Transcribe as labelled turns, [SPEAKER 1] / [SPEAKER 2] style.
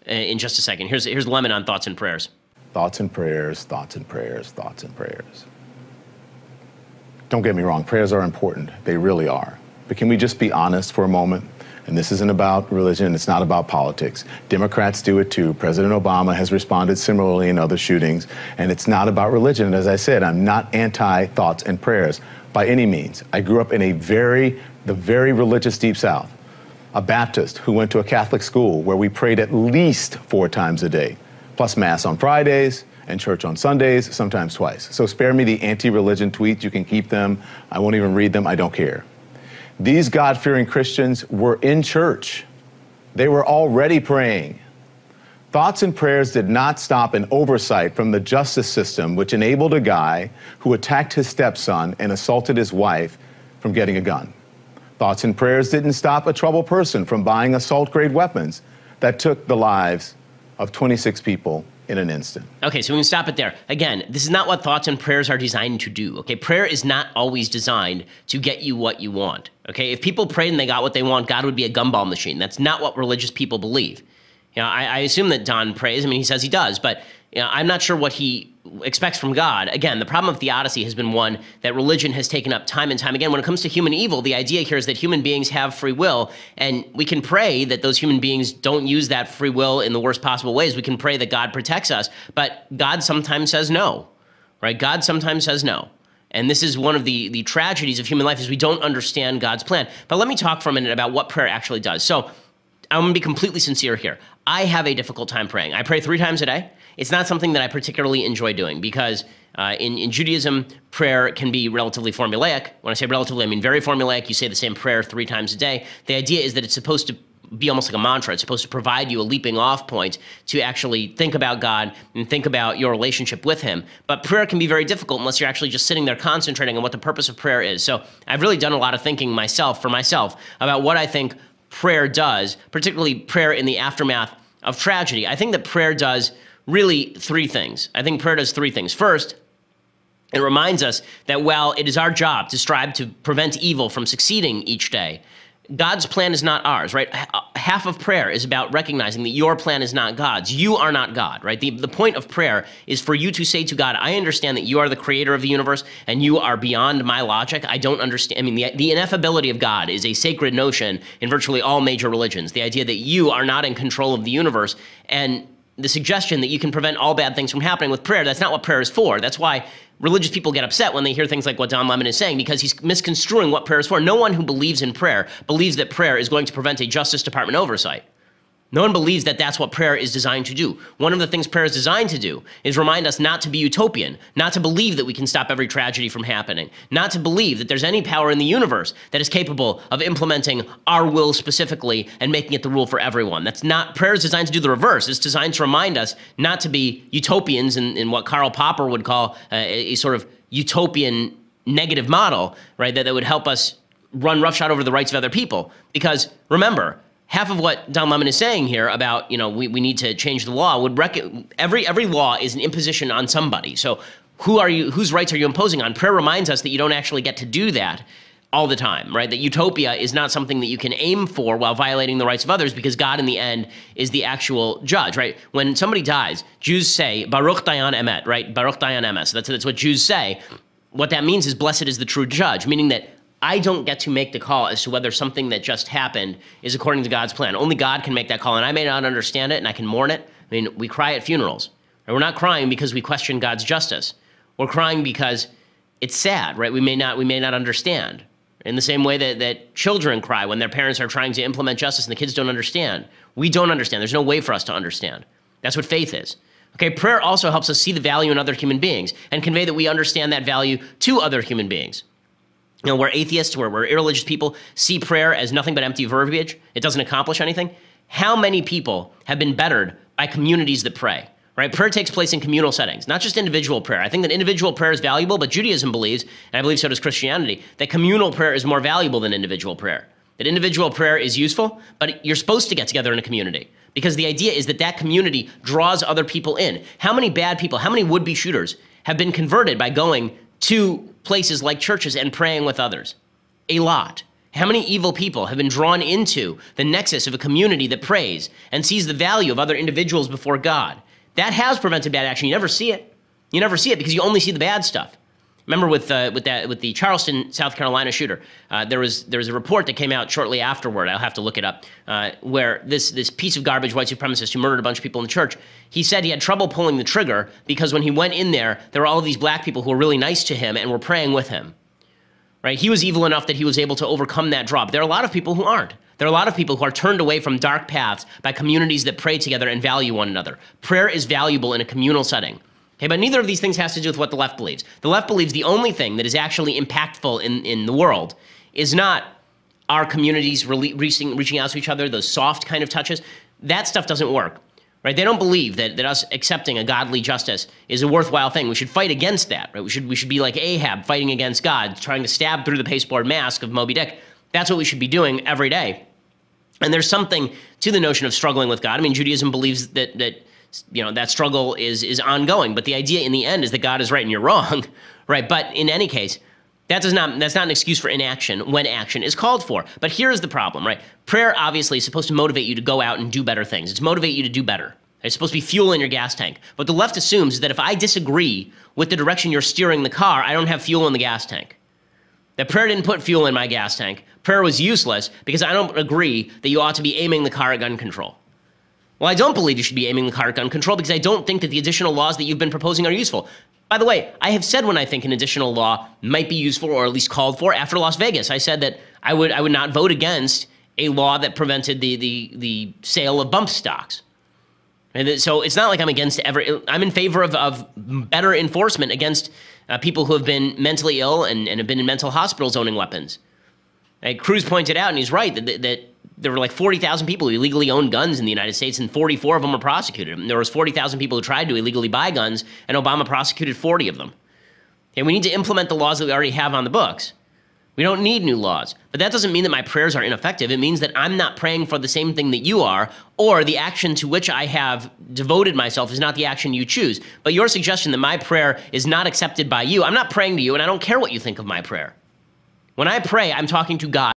[SPEAKER 1] in just a second. Here's Lemon on thoughts and prayers.
[SPEAKER 2] Thoughts and prayers, thoughts and prayers, thoughts and prayers. Don't get me wrong, prayers are important. They really are. But can we just be honest for a moment? And this isn't about religion, it's not about politics. Democrats do it too. President Obama has responded similarly in other shootings. And it's not about religion. And as I said, I'm not anti-thoughts and prayers by any means. I grew up in the very religious Deep South. A Baptist who went to a Catholic school where we prayed at least 4 times a day, plus Mass on Fridays and church on Sundays, sometimes twice. So spare me the anti-religion tweets. You can keep them. I won't even read them. I don't care. These God-fearing Christians were in church. They were already praying. Thoughts and prayers did not stop an oversight from the justice system, which enabled a guy who attacked his stepson and assaulted his wife from getting a gun. Thoughts and prayers didn't stop a troubled person from buying assault-grade weapons that took the lives of 26 people in an instant.
[SPEAKER 1] Okay, so we can stop it there. Again, this is not what thoughts and prayers are designed to do, okay? Prayer is not always designed to get you what you want, okay? If people prayed and they got what they want, God would be a gumball machine. That's not what religious people believe. You know, I assume that Don prays. I mean, he says he does, but you know, I'm not sure what he expects from God. Again, the problem of theodicy has been one that religion has taken up time and time again. When it comes to human evil, the idea here is that human beings have free will, and we can pray that those human beings don't use that free will in the worst possible ways. We can pray that God protects us, but God sometimes says no, right? God sometimes says no. And this is one of the tragedies of human life is we don't understand God's plan. But let me talk for a minute about what prayer actually does. So I'm going to be completely sincere here. I have a difficult time praying. I pray 3 times a day. It's not something that I particularly enjoy doing because in Judaism, prayer can be relatively formulaic. When I say relatively, I mean very formulaic. You say the same prayer 3 times a day. The idea is that it's supposed to be almost like a mantra. It's supposed to provide you a leaping off point to actually think about God and think about your relationship with him. But prayer can be very difficult unless you're actually just sitting there concentrating on what the purpose of prayer is. So I've really done a lot of thinking for myself about what I think prayer does, particularly prayer in the aftermath of tragedy. I think that prayer does really 3 things. I think prayer does 3 things. First, it reminds us that while it is our job to strive to prevent evil from succeeding each day, God's plan is not ours, right? Half of prayer is about recognizing that your plan is not God's. You are not God, right? The point of prayer is for you to say to God, I understand that you are the creator of the universe and you are beyond my logic. I don't understand. I mean, the ineffability of God is a sacred notion in virtually all major religions. The idea that you are not in control of the universe and the suggestion that you can prevent all bad things from happening with prayer, that's not what prayer is for. That's why religious people get upset when they hear things like what Don Lemon is saying, because he's misconstruing what prayer is for. No one who believes in prayer believes that prayer is going to prevent a Justice Department oversight. No one believes that that's what prayer is designed to do. One of the things prayer is designed to do is remind us not to be utopian, not to believe that we can stop every tragedy from happening, not to believe that there's any power in the universe that is capable of implementing our will specifically and making it the rule for everyone. That's not, prayer is designed to do the reverse. It's designed to remind us not to be utopians in what Karl Popper would call a sort of utopian negative model, right, that would help us run roughshod over the rights of other people. Because remember, half of what Don Lemon is saying here about, you know, we need to change the law would every law is an imposition on somebody. So whose rights are you imposing on? Prayer reminds us that you don't actually get to do that all the time, right? That utopia is not something that you can aim for while violating the rights of others, because God in the end is the actual judge, right? When somebody dies, Jews say, Baruch Dayan Emet, right? Baruch Dayan Emet. So that's what Jews say. What that means is blessed is the true judge, meaning that I don't get to make the call as to whether something that just happened is according to God's plan. Only God can make that call, and I may not understand it, and I can mourn it. I mean, we cry at funerals. Right? We're not crying because we question God's justice. We're crying because it's sad, right? We may not understand. In the same way that children cry when their parents are trying to implement justice and the kids don't understand. We don't understand. There's no way for us to understand. That's what faith is. Okay, prayer also helps us see the value in other human beings and convey that we understand that value to other human beings. You know, we're atheists, we're irreligious people, see prayer as nothing but empty verbiage. It doesn't accomplish anything. How many people have been bettered by communities that pray, right? Prayer takes place in communal settings, not just individual prayer. I think that individual prayer is valuable, but Judaism believes, and I believe so does Christianity, that communal prayer is more valuable than individual prayer. That individual prayer is useful, but you're supposed to get together in a community, because the idea is that that community draws other people in. How many bad people, how many would-be shooters have been converted by going to places like churches and praying with others? A lot. How many evil people have been drawn into the nexus of a community that prays and sees the value of other individuals before God? That has prevented bad action. You never see it. You never see it because you only see the bad stuff. Remember with the Charleston, South Carolina shooter, there was a report that came out shortly afterward. I'll have to look it up, where this piece of garbage white supremacist who murdered a bunch of people in the church, he said he had trouble pulling the trigger because when he went in there were all of these black people who were really nice to him and were praying with him. Right? He was evil enough that he was able to overcome that draw. But there are a lot of people who aren't. There are a lot of people who are turned away from dark paths by communities that pray together and value one another. Prayer is valuable in a communal setting. Okay, but neither of these things has to do with what the left believes. The left believes the only thing that is actually impactful in the world is not our communities reaching out to each other, those soft kind of touches. That stuff doesn't work. Right? They don't believe that us accepting a godly justice is a worthwhile thing. We should fight against that. Right? We should be like Ahab fighting against God, trying to stab through the pasteboard mask of Moby Dick. That's what we should be doing every day. And there's something to the notion of struggling with God. I mean, Judaism believes that struggle is ongoing, but the idea in the end is that God is right and you're wrong, right? But in any case, that's not an excuse for inaction when action is called for. But here's the problem, right? Prayer obviously is supposed to motivate you to go out and do better things. It's motivate you to do better. It's supposed to be fuel in your gas tank. What the left assumes is that if I disagree with the direction you're steering the car, I don't have fuel in the gas tank. That prayer didn't put fuel in my gas tank. Prayer was useless because I don't agree that you ought to be aiming the car at gun control. Well, I don't believe you should be aiming the car at gun control because I don't think that the additional laws that you've been proposing are useful. By the way, I have said when I think an additional law might be useful or at least called for after Las Vegas. I said that I would not vote against a law that prevented the sale of bump stocks. And so it's not like I'm against I'm in favor of better enforcement against people who have been mentally ill and have been in mental hospitals owning weapons. Cruz pointed out, and he's right, that there were like 40,000 people who illegally owned guns in the United States, and 44 of them were prosecuted. And there was 40,000 people who tried to illegally buy guns, and Obama prosecuted 40 of them. And we need to implement the laws that we already have on the books. We don't need new laws. But that doesn't mean that my prayers are ineffective. It means that I'm not praying for the same thing that you are, or the action to which I have devoted myself is not the action you choose. But your suggestion that my prayer is not accepted by you, I'm not praying to you, and I don't care what you think of my prayer. When I pray, I'm talking to God.